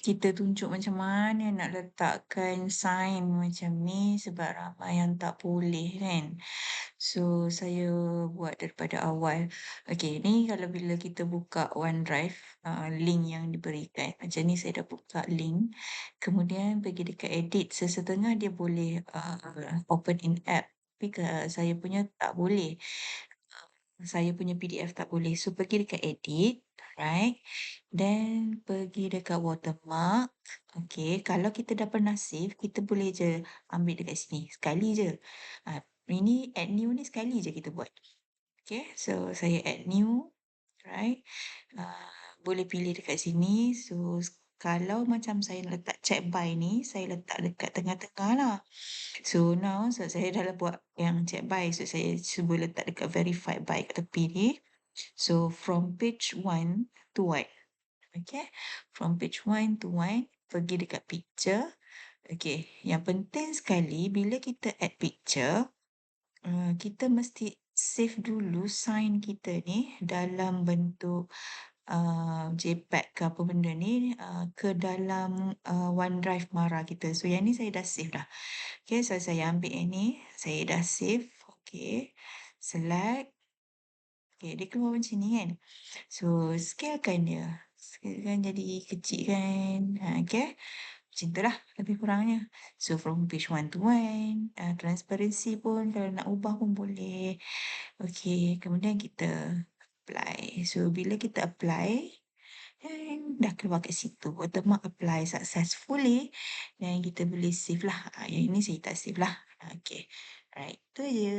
kita tunjuk macam mana nak letakkan sign macam ni sebab ramai yang tak boleh kan. So, saya buat daripada awal. Okey, ni kalau bila kita buka OneDrive, link yang diberikan. Macam ni saya dah buka link. Kemudian pergi dekat edit, sesetengah dia boleh open in app. Tapi saya punya tak boleh. Saya punya PDF tak boleh. So, pergi dekat edit, right? Then pergi dekat watermark. Okey, kalau kita dah pernah save, kita boleh je ambil dekat sini. Sekali je. Ini add new ni sekali je kita buat. Okay, so saya add new, right? Boleh pilih dekat sini. So, kalau macam saya letak check by ni, saya letak dekat tengah-tengah lah. So, now sebab saya dah buat yang check by, so saya cuba letak dekat verified by kat tepi ni. So, from page 1 to 1. Okay, from page 1 to 1, pergi dekat picture. Okay, yang penting sekali bila kita add picture, kita mesti save dulu sign kita ni dalam bentuk JPEG ke apa benda ni ke dalam OneDrive Mara kita. So yang ni saya dah save dah. Okay, so saya ambil yang ni, saya dah save. Okay, select. Okay, dia keluar macam ni kan. So scalekan dia. Scalekan jadi kecil kan. Okay. Macam tu lah lebih kurangnya. So from page 1 to 1, transparansi pun kalau nak ubah pun boleh. Okay, kemudian kita apply. So bila kita apply, dah keluar kat situ. Watermark apply successfully. Dan kita boleh save lah. Yang ini saya tak save lah. Okay, right. Itu je.